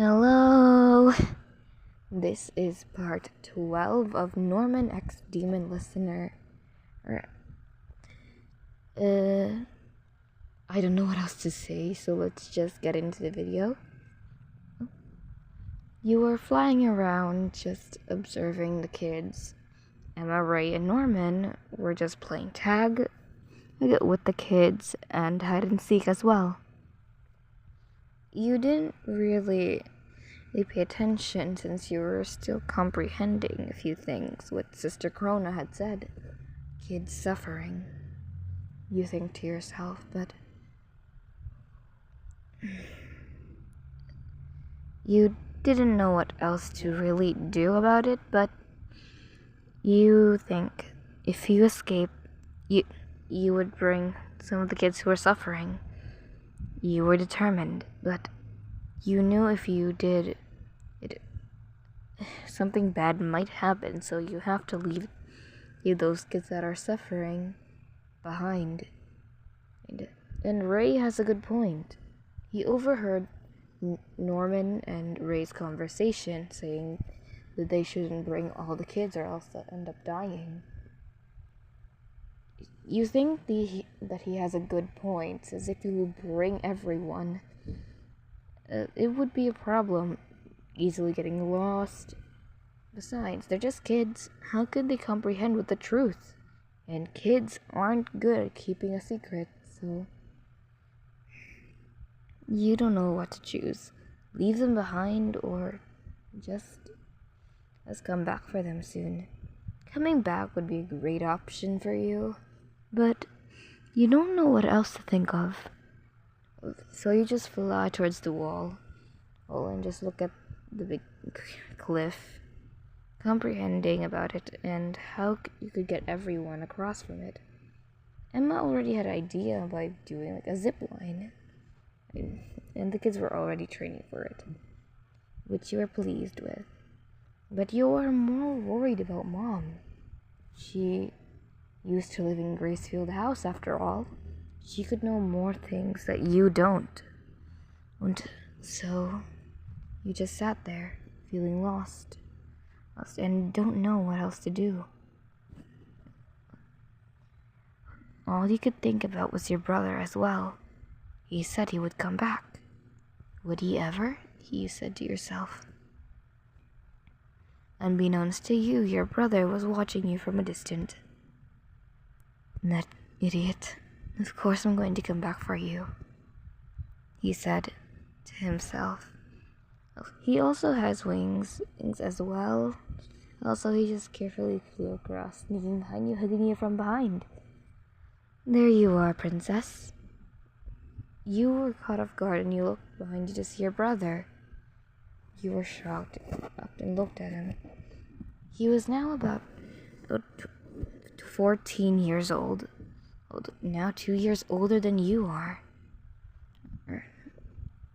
Hello! This is part 12 of Norman X Demon Listener. I don't know what else to say, so let's just get into the video. You were flying around just observing the kids. Emma, Ray, and Norman were just playing tag with the kids and hide and seek as well. You didn't really pay attention since you were still comprehending a few things what Sister Krona had said. Kids suffering. You think to yourself, but you didn't know what else to really do about it, but you think if you escape, you would bring some of the kids who are suffering. You were determined, but you knew if you did it, something bad might happen, so you have to leave those kids that are suffering behind. And Ray has a good point. He overheard Norman and Ray's conversation, saying that they shouldn't bring all the kids or else they'll end up dying. You think that he has a good point, as if he would bring everyone. It would be a problem, easily getting lost. Besides, they're just kids. How could they comprehend with the truth? And kids aren't good at keeping a secret, so you don't know what to choose. Leave them behind or just come back for them soon. Coming back would be a great option for you, but you don't know what else to think of. So you just fly towards the wall and just look at the big cliff, comprehending about it and how you could get everyone across from it. Emma already had an idea by doing like a zip line, and the kids were already training for it, which you were pleased with. But you are more worried about Mom. She used to live in Gracefield House after all. She could know more things that you don't. And so you just sat there, feeling lost and don't know what else to do. All you could think about was your brother as well. He said he would come back. Would he ever? You said to yourself. Unbeknownst to you, your brother was watching you from a distance. That idiot. Of course I'm going to come back for you, he said to himself. He also has wings as well. Also, he just carefully flew across, sneaking behind you, hugging you from behind. There you are, princess. You were caught off guard and you looked behind you to see your brother. You were shocked and looked at him. He was now about 14 years old. Now 2 years older than you are.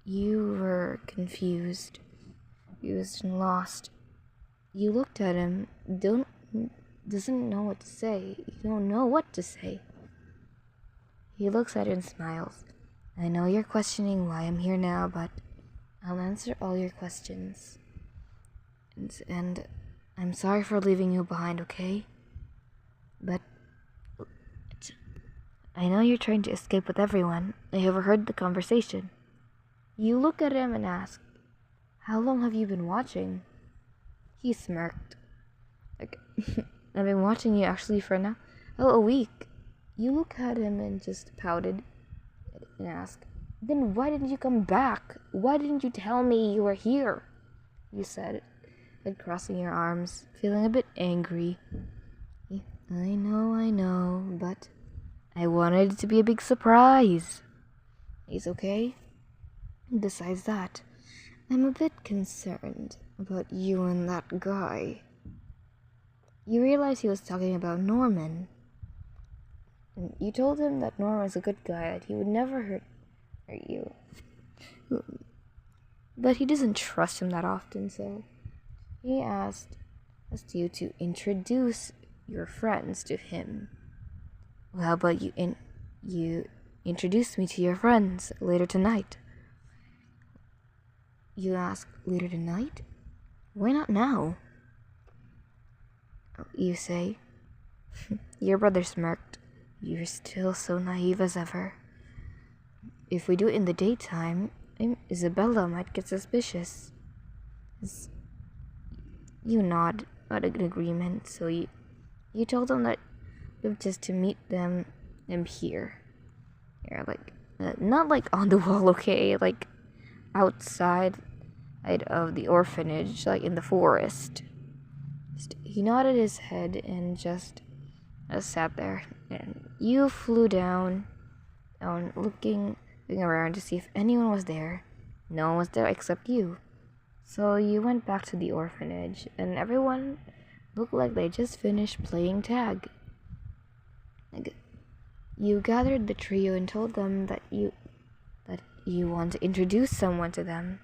You were confused and lost. You looked at him, doesn't know what to say. You don't know what to say. He looks at you and smiles. I know you're questioning why I'm here now, but I'll answer all your questions. And I'm sorry for leaving you behind, okay? But I know you're trying to escape with everyone. I overheard the conversation. You look at him and ask, how long have you been watching? He smirked. Like, I've been watching you actually for now. Oh, a week. You look at him and just pouted and asked, then why didn't you come back? Why didn't you tell me you were here? You said, and crossing your arms, feeling a bit angry. I know, but I wanted it to be a big surprise. He's okay. Besides that, I'm a bit concerned about you and that guy. You realize he was talking about Norman. And you told him that Norman's a good guy, that he would never hurt you. But he doesn't trust him that often, so he asked you to introduce your friends to him. Well, how about you introduce me to your friends later tonight? You ask later tonight? Why not now? You say. Your brother smirked. You're still so naive as ever. If we do it in the daytime, Isabella might get suspicious. You nod at an agreement, so you told them that just to meet them here. Yeah, like not like on the wall, okay? Like outside of the orphanage, like in the forest. He nodded his head and just sat there. And you flew down, looking around to see if anyone was there. No one was there except you. So you went back to the orphanage, and everyone looked like they just finished playing tag. You gathered the trio and told them that you want to introduce someone to them.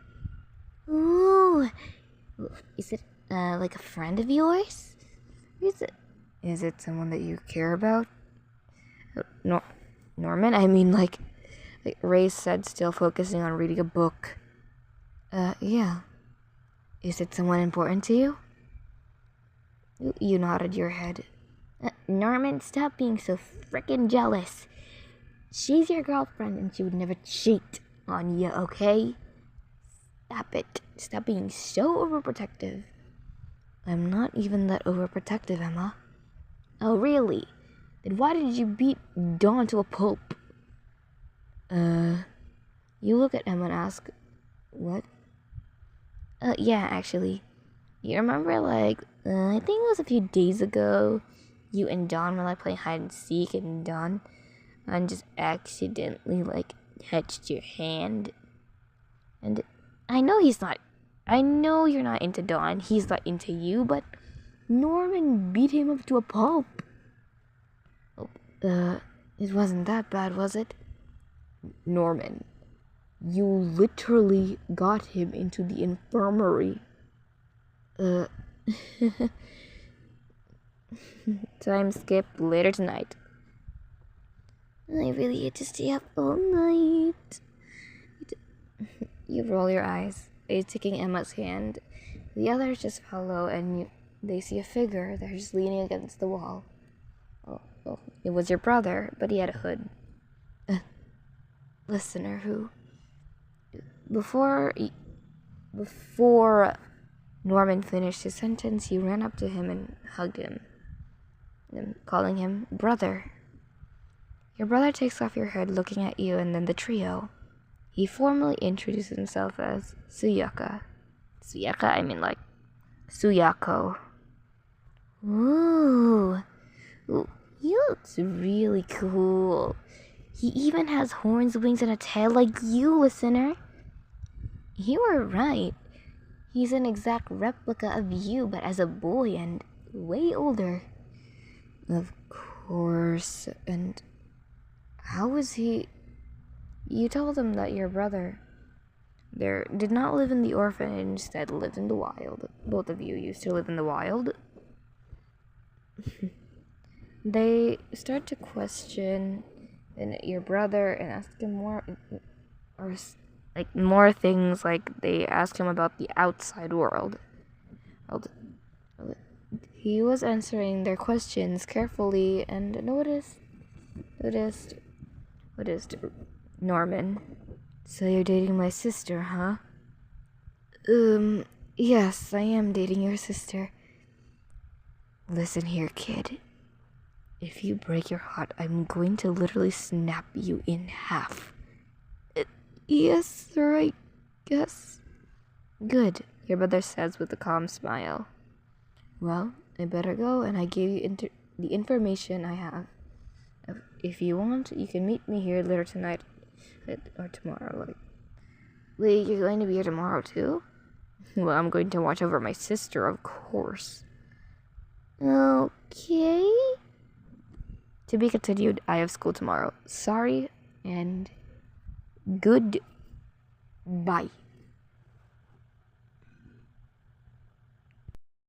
Ooh, is it like a friend of yours? Is it someone that you care about? Norman? I mean, like Ray said, still focusing on reading a book. Yeah. Is it someone important to you? You nodded your head. Norman, stop being so frickin' jealous. She's your girlfriend and she would never cheat on you, okay? Stop it. Stop being so overprotective. I'm not even that overprotective, Emma. Oh, really? Then why did you beat Dawn to a pulp? You look at Emma and ask, what? Yeah, actually. You remember, like, I think it was a few days ago, you and Dawn were, like, playing hide and seek, and Dawn just accidentally, like, touched your hand. And I know you're not into Dawn, he's not into you, but Norman beat him up to a pulp. It wasn't that bad, was it? Norman, you literally got him into the infirmary. Time skip later tonight. I really hate to stay up all night. You roll your eyes. He's taking Emma's hand. The others just follow, and they see a figure. They're just leaning against the wall. Oh, it was your brother, but he had a hood. Listener who, before Norman finished his sentence, he ran up to him and hugged him, calling him brother. Your brother takes off your hood, looking at you, and then the trio. He formally introduced himself as Suyaka. Suyaka? I mean, like, Suyako. Ooh, he looks really cool. He even has horns, wings, and a tail like you, listener. You were right. He's an exact replica of you, but as a boy and way older. Of course. And how was he? You told him that your brother there did not live in the orphanage, instead lived in the wild. Both of you used to live in the wild. They start to question your brother and ask him more things, like they ask him about the outside world. He was answering their questions carefully and noticed Norman. So you're dating my sister, huh? Yes, I am dating your sister. Listen here, kid. If you break your heart, I'm going to literally snap you in half. Yes, sir, I guess. Good, your brother says with a calm smile. Well, I better go, and I gave you the information I have. If you want, you can meet me here later tonight or tomorrow. Wait, you're going to be here tomorrow too? Well, I'm going to watch over my sister, of course. Okay. To be continued, I have school tomorrow. Sorry, and goodbye.